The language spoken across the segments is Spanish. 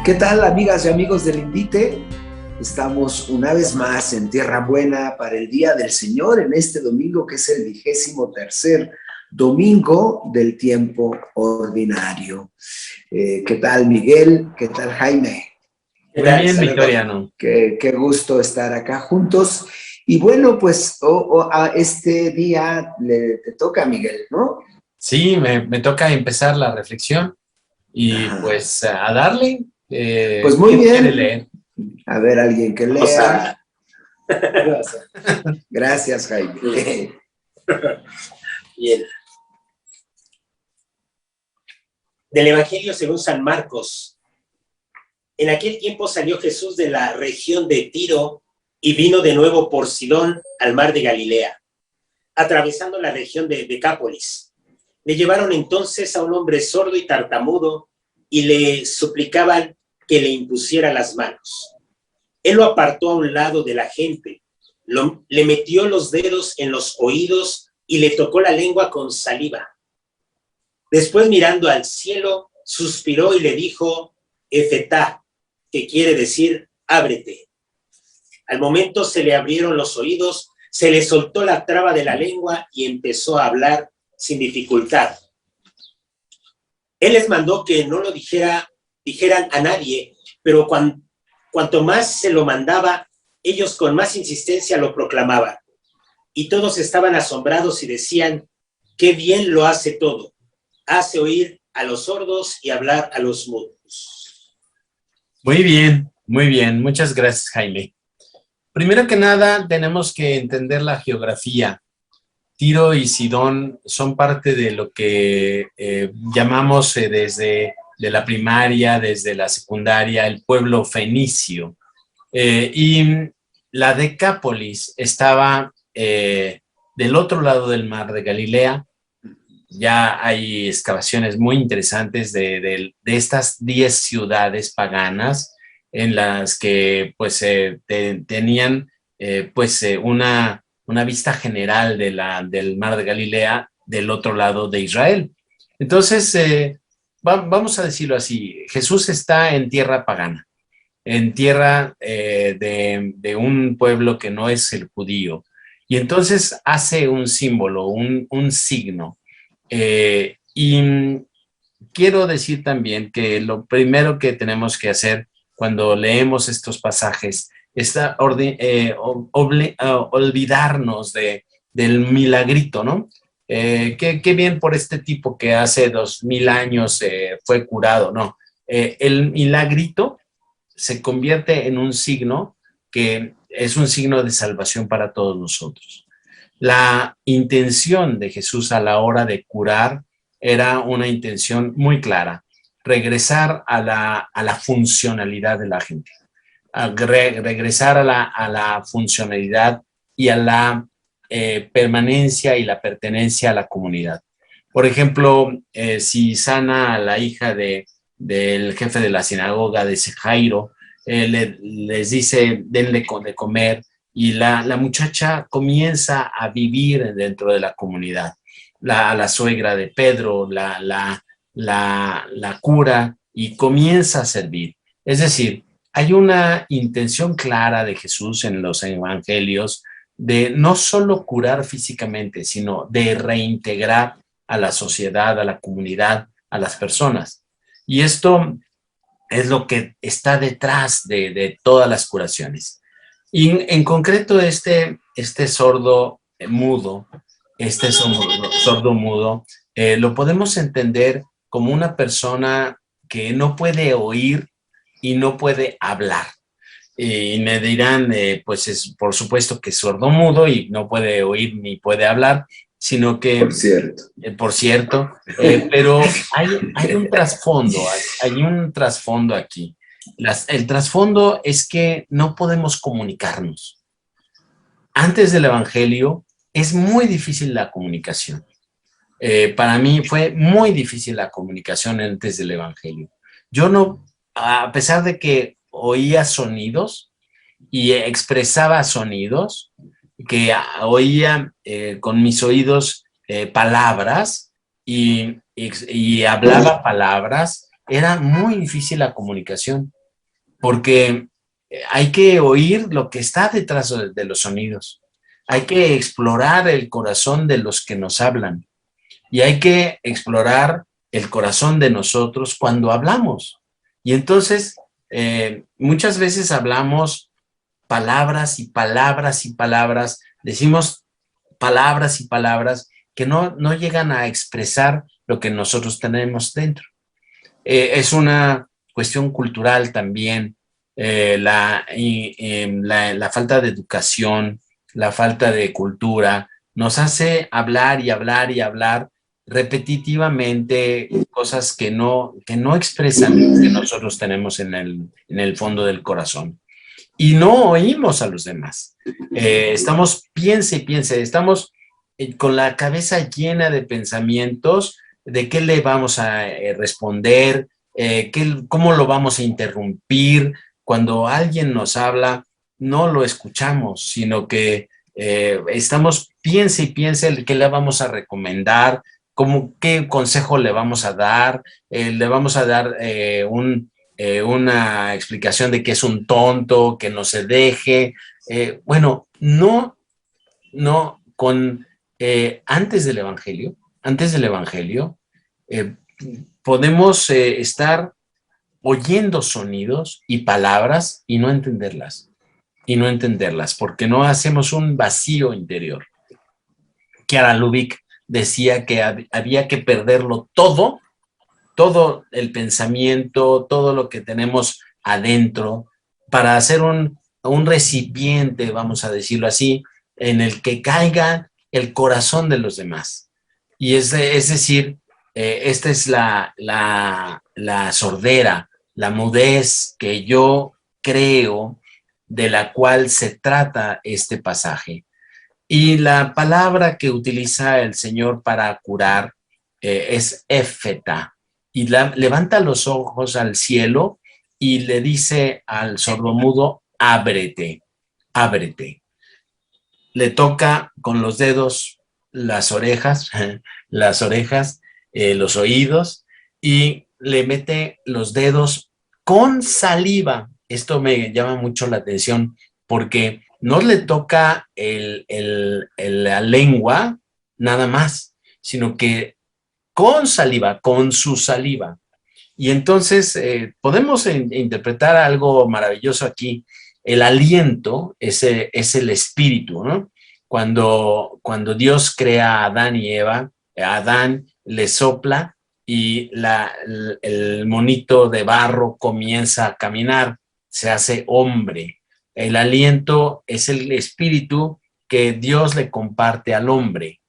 ¿Qué tal, amigas y amigos del Invite? Estamos una vez más en Tierra Buena para el Día del Señor en este domingo que es el 23º domingo del tiempo ordinario. ¿Qué tal, Miguel? ¿Qué tal, Jaime? Muy bien, Victoriano. Qué gusto estar acá juntos. Y bueno, pues a este día te toca, Miguel, ¿no? Sí, me toca empezar la reflexión y Ajá. pues a darle. Pues muy ¿Quién quiere bien. leer? A ver, alguien que lea. Gracias, Jaime. Bien. Del Evangelio según San Marcos. En aquel tiempo salió Jesús de la región de Tiro y vino de nuevo por Sidón al mar de Galilea, atravesando la región de Decápolis. Le llevaron entonces a un hombre sordo y tartamudo y le suplicaban que le impusiera las manos. Él lo apartó a un lado de la gente, le metió los dedos en los oídos y le tocó la lengua con saliva. Después, mirando al cielo, suspiró y le dijo, Efetá, que quiere decir, ábrete. Al momento se le abrieron los oídos, se le soltó la traba de la lengua y empezó a hablar sin dificultad. Él les mandó que no lo dijeran a nadie, pero cuanto más se lo mandaba, ellos con más insistencia lo proclamaban. Y todos estaban asombrados y decían, qué bien lo hace todo. Hace oír a los sordos y hablar a los mudos. Muy bien, muy bien. Muchas gracias, Jaime. Primero que nada, tenemos que entender la geografía. Tiro y Sidón son parte de lo que llamamos desde de la primaria, desde la secundaria, el pueblo fenicio. Y la Decápolis estaba del otro lado del mar de Galilea. Ya hay excavaciones muy interesantes de estas 10 ciudades paganas en las que pues tenían una vista general del mar de Galilea del otro lado de Israel. Entonces, vamos a decirlo así, Jesús está en tierra pagana, en tierra de un pueblo que no es el judío, y entonces hace un símbolo, un signo. Y quiero decir también que lo primero que tenemos que hacer cuando leemos estos pasajes es olvidarnos del milagrito, ¿no? Qué bien por este tipo que hace 2000 años fue curado, ¿no? El milagrito se convierte en un signo que es un signo de salvación para todos nosotros. La intención de Jesús a la hora de curar era una intención muy clara, regresar a la funcionalidad de la gente, regresar a la funcionalidad y a la permanencia y la pertenencia a la comunidad. Por ejemplo, si sana a la hija del jefe de la sinagoga, de ese Jairo, les dice, denle de comer, y la muchacha comienza a vivir dentro de la comunidad. La suegra de Pedro la cura y comienza a servir. Es decir, hay una intención clara de Jesús en los evangelios de no solo curar físicamente, sino de reintegrar a la sociedad, a la comunidad, a las personas. Y esto es lo que está detrás de todas las curaciones. Y en concreto este sordo mudo, lo podemos entender como una persona que no puede oír y no puede hablar. Y me dirán, pues es por supuesto que es sordomudo y no puede oír ni puede hablar, sino que... Por cierto, pero hay un trasfondo aquí. El trasfondo es que no podemos comunicarnos. Antes del Evangelio es muy difícil la comunicación. Para mí fue muy difícil la comunicación antes del Evangelio. Yo no, a pesar de que oía sonidos y expresaba sonidos, que oía con mis oídos palabras y hablaba palabras, era muy difícil la comunicación, porque hay que oír lo que está detrás de los sonidos. Hay que explorar el corazón de los que nos hablan y hay que explorar el corazón de nosotros cuando hablamos. Y entonces, muchas veces hablamos palabras y palabras y palabras, decimos palabras y palabras que no llegan a expresar lo que nosotros tenemos dentro. Es una cuestión cultural también, la falta de educación, la falta de cultura, nos hace hablar y hablar y hablar repetitivamente cosas que no expresan lo que nosotros tenemos en el fondo del corazón. Y no oímos a los demás. Estamos, piense y piense, estamos con la cabeza llena de pensamientos de qué le vamos a responder, cómo lo vamos a interrumpir. Cuando alguien nos habla, no lo escuchamos, sino que estamos, piense y piense qué le vamos a recomendar, qué consejo le vamos a dar, le vamos a dar una explicación de que es un tonto, que no se deje. Bueno, antes del Evangelio, podemos estar oyendo sonidos y palabras y no entenderlas, porque no hacemos un vacío interior. Chiara Lubich decía que había que perderlo todo el pensamiento, todo lo que tenemos adentro, para hacer un recipiente, vamos a decirlo así, en el que caiga el corazón de los demás. Y es decir, esta es la sordera, la mudez que yo creo de la cual se trata este pasaje. Y la palabra que utiliza el Señor para curar es éfeta, y levanta los ojos al cielo y le dice al sordomudo, ábrete, ábrete. Le toca con los dedos las orejas, los oídos, y le mete los dedos con saliva. Esto me llama mucho la atención porque no le toca la lengua nada más, sino que con saliva, con su saliva. Y entonces podemos interpretar algo maravilloso aquí. El aliento es el espíritu, ¿no? Cuando Dios crea a Adán y Eva, a Adán le sopla y el monito de barro comienza a caminar, se hace hombre. El aliento es el espíritu que Dios le comparte al hombre.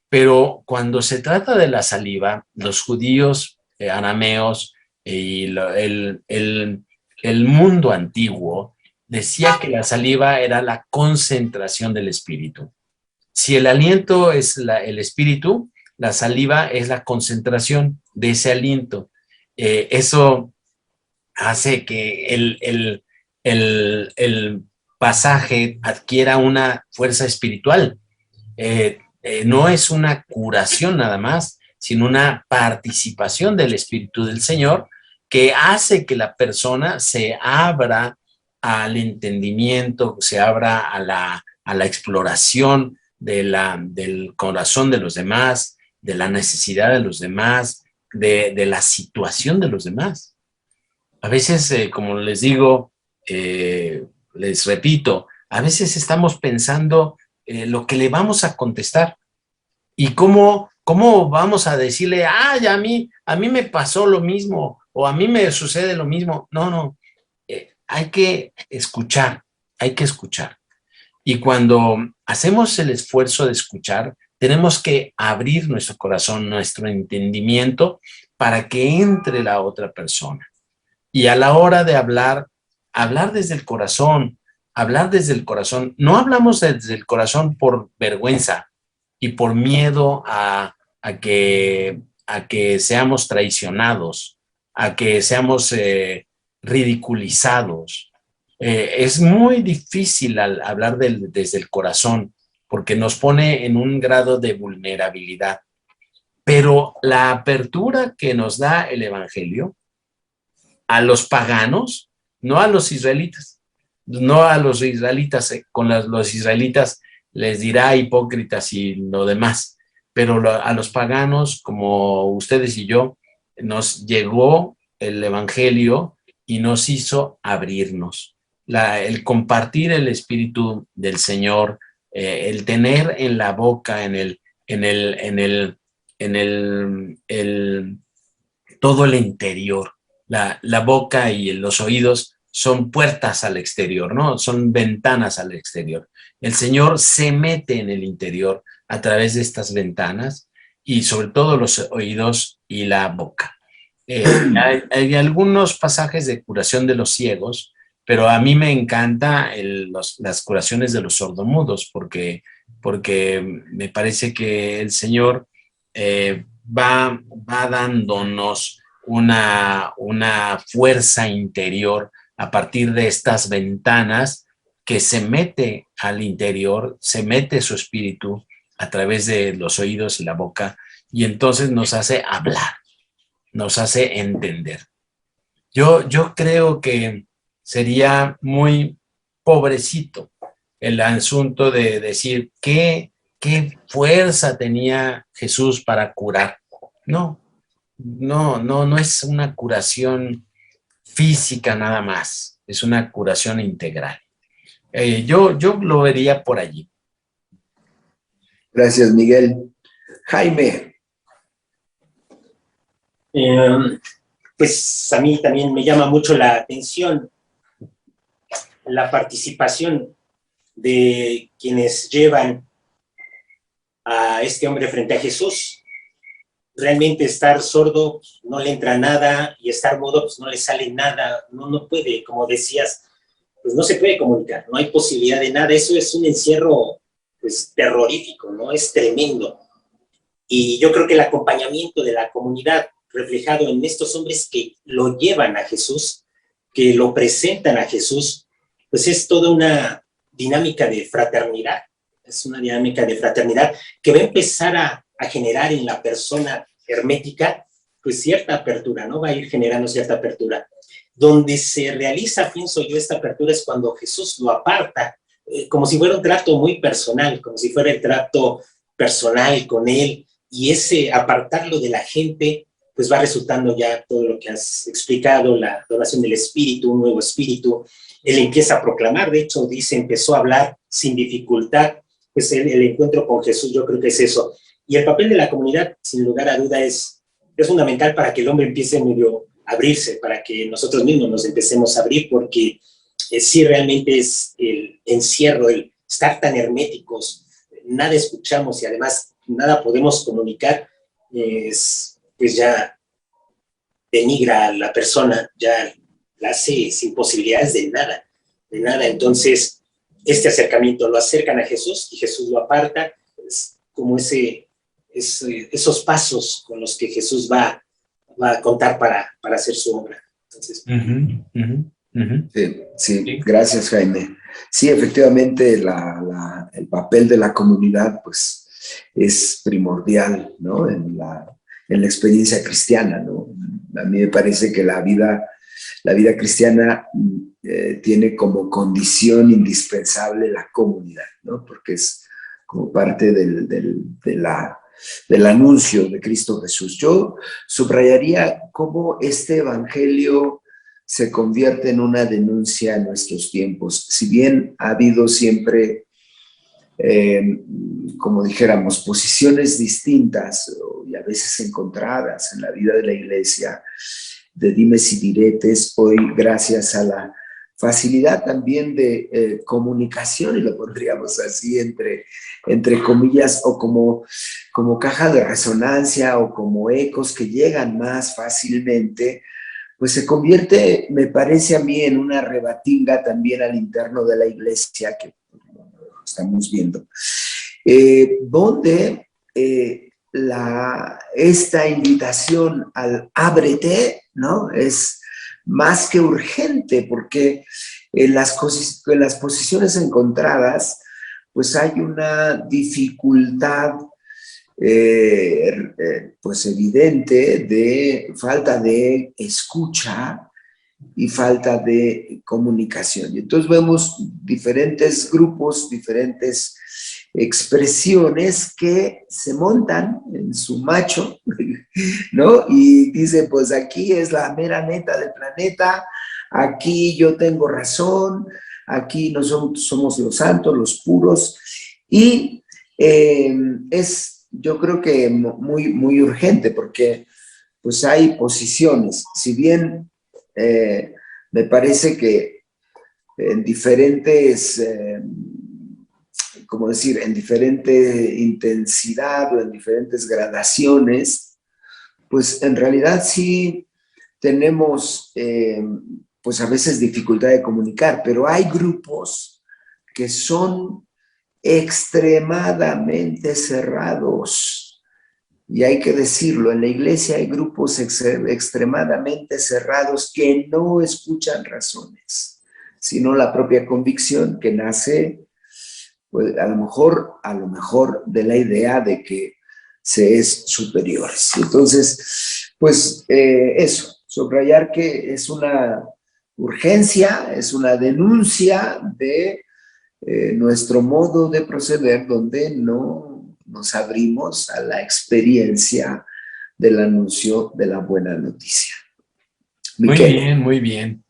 Pero cuando se trata de la saliva, los judíos arameos y el mundo antiguo decía que la saliva era la concentración del espíritu. Si el aliento es el espíritu, la saliva es la concentración de ese aliento. Eso hace que el pasaje adquiera una fuerza espiritual. No es una curación nada más, sino una participación del Espíritu del Señor que hace que la persona se abra al entendimiento, se abra a la exploración del corazón de los demás, de la necesidad de los demás, de la situación de los demás. A veces, como les digo, les repito, a veces estamos pensando lo que le vamos a contestar y cómo vamos a decirle, ay, a mí me pasó lo mismo o a mí me sucede lo mismo. No, hay que escuchar, hay que escuchar. Y cuando hacemos el esfuerzo de escuchar, tenemos que abrir nuestro corazón, nuestro entendimiento para que entre la otra persona. Y a la hora de hablar desde el corazón, hablar desde el corazón. No hablamos desde el corazón por vergüenza y por miedo a que seamos traicionados, a que seamos ridiculizados. Es muy difícil hablar desde el corazón porque nos pone en un grado de vulnerabilidad. Pero la apertura que nos da el Evangelio a los paganos, no a los israelitas. No a los israelitas, los israelitas les dirá hipócritas y lo demás, pero a los paganos, como ustedes y yo, nos llegó el evangelio y nos hizo abrirnos. El compartir el Espíritu del Señor, el tener en la boca, todo el interior, la boca y los oídos son puertas al exterior, ¿no? Son ventanas al exterior. El Señor se mete en el interior a través de estas ventanas y sobre todo los oídos y la boca. Hay algunos pasajes de curación de los ciegos, pero a mí me encanta las curaciones de los sordomudos porque me parece que el Señor va dándonos una fuerza interior a partir de estas ventanas que se mete al interior, se mete su espíritu a través de los oídos y la boca y entonces nos hace hablar, nos hace entender. Yo creo que sería muy pobrecito el asunto de decir qué fuerza tenía Jesús para curar. No es una curación física nada más, es una curación integral. Yo lo vería por allí. Gracias, Miguel. Jaime. Pues a mí también me llama mucho la atención la participación de quienes llevan a este hombre frente a Jesús. Realmente estar sordo no le entra nada y estar mudo pues no le sale nada, no puede, como decías, pues no se puede comunicar, no hay posibilidad de nada. Eso es un encierro pues terrorífico, ¿no? Es tremendo. Y yo creo que el acompañamiento de la comunidad reflejado en estos hombres que lo llevan a Jesús, que lo presentan a Jesús, pues es toda una dinámica de fraternidad, es una dinámica de fraternidad que va a empezar a generar en la persona hermética, pues cierta apertura, ¿no? Va a ir generando cierta apertura. Donde se realiza, pienso yo, esta apertura es cuando Jesús lo aparta, como si fuera un trato muy personal, como si fuera el trato personal con él, y ese apartarlo de la gente, pues va resultando ya todo lo que has explicado, la donación del Espíritu, un nuevo Espíritu. Él empieza a proclamar, de hecho, dice, empezó a hablar sin dificultad, pues el encuentro con Jesús, yo creo que es eso. Y el papel de la comunidad, sin lugar a duda, es fundamental para que el hombre empiece medio a abrirse, para que nosotros mismos nos empecemos a abrir, porque sí realmente es el encierro, el estar tan herméticos, nada escuchamos y además nada podemos comunicar, pues ya denigra a la persona, ya la hace sin posibilidades de nada. Entonces, este acercamiento lo acercan a Jesús y Jesús lo aparta, es como esos pasos con los que Jesús va a contar para hacer su obra. Entonces, Sí, gracias, Jaime. Sí, efectivamente, el papel de la comunidad, pues, es primordial, ¿no? En la experiencia cristiana, ¿no? A mí me parece que la vida cristiana tiene como condición indispensable la comunidad, ¿no? Porque es como parte del anuncio de Cristo Jesús. Yo subrayaría cómo este evangelio se convierte en una denuncia en nuestros tiempos. Si bien ha habido siempre, como dijéramos, posiciones distintas y a veces encontradas en la vida de la iglesia, de dimes y diretes, hoy gracias a la facilidad también de comunicación, y lo pondríamos así entre comillas, o como caja de resonancia o como ecos que llegan más fácilmente, pues se convierte, me parece a mí, en una rebatinga también al interno de la iglesia, que estamos viendo, donde esta invitación al ábrete, ¿no? Es más que urgente, porque en las posiciones encontradas, pues hay una dificultad pues evidente de falta de escucha y falta de comunicación. Y entonces vemos diferentes grupos, diferentes expresiones que se montan en su macho, ¿no? Y dice, pues aquí es la mera neta del planeta, aquí yo tengo razón, aquí nosotros somos los santos, los puros, y yo creo que muy, muy urgente, porque pues hay posiciones, si bien me parece que en diferentes, como decir, en diferente intensidad o en diferentes gradaciones, pues en realidad sí tenemos, pues a veces dificultad de comunicar, pero hay grupos que son extremadamente cerrados. Y hay que decirlo, en la iglesia hay grupos extremadamente cerrados que no escuchan razones, sino la propia convicción que nace, pues, a lo mejor de la idea de que se es superior. Entonces, pues eso, subrayar que es una urgencia, es una denuncia de nuestro modo de proceder donde no nos abrimos a la experiencia del anuncio de la buena noticia. Muy bien, muy bien.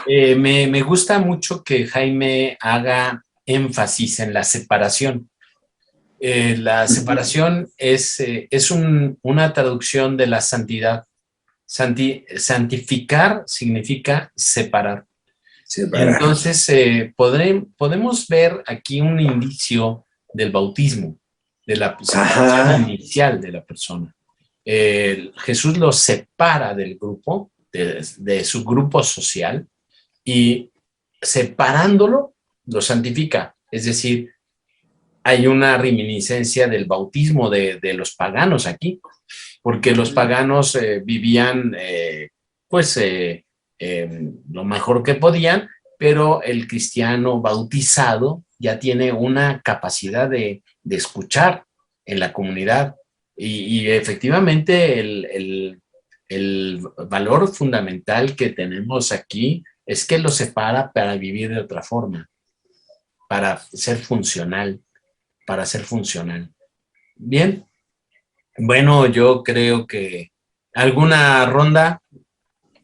Me gusta mucho que Jaime haga énfasis en la separación. La separación es una traducción de la santidad. Santificar significa separar. Entonces, podemos ver aquí un indicio del bautismo, de la separación inicial de la persona. Jesús lo separa del grupo, de su grupo social, y separándolo, lo santifica. Es decir, hay una reminiscencia del bautismo de los paganos aquí, porque los paganos vivían, lo mejor que podían, pero el cristiano bautizado ya tiene una capacidad de escuchar en la comunidad y efectivamente el valor fundamental que tenemos aquí es que lo separa para vivir de otra forma, para ser funcional, Bien, bueno, yo creo que alguna ronda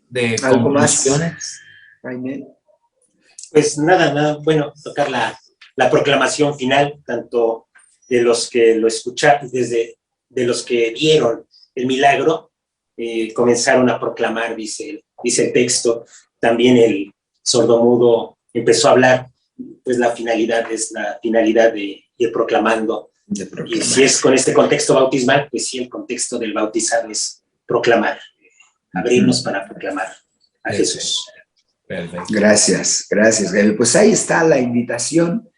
de conclusiones. Jaime. Pues nada, bueno, tocar la proclamación final, tanto de los que lo escucharon, de los que vieron el milagro, comenzaron a proclamar, dice el texto, también el sordomudo empezó a hablar, pues la finalidad es la finalidad de ir proclamando. Y si es con este contexto bautismal, pues sí, el contexto del bautizado es proclamar, abrirnos para proclamar a Jesús. Perfecto. Gracias. Pues ahí está la invitación,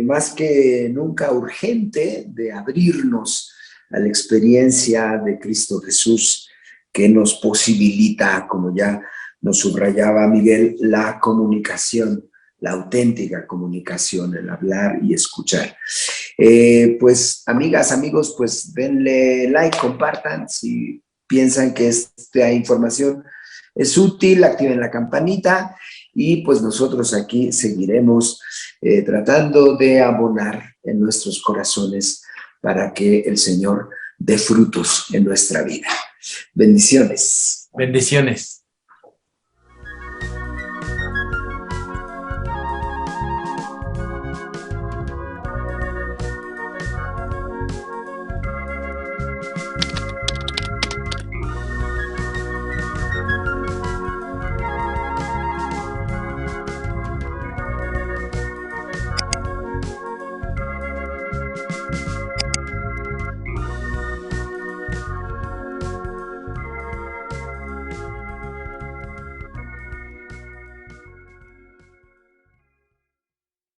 más que nunca urgente, de abrirnos a la experiencia de Cristo Jesús, que nos posibilita, como ya nos subrayaba Miguel, la comunicación, la auténtica comunicación, el hablar y escuchar. Pues amigas, amigos, pues denle like, compartan, si piensan que esta información es útil, activen la campanita y pues nosotros aquí seguiremos tratando de abonar en nuestros corazones para que el Señor dé frutos en nuestra vida. Bendiciones. Bendiciones.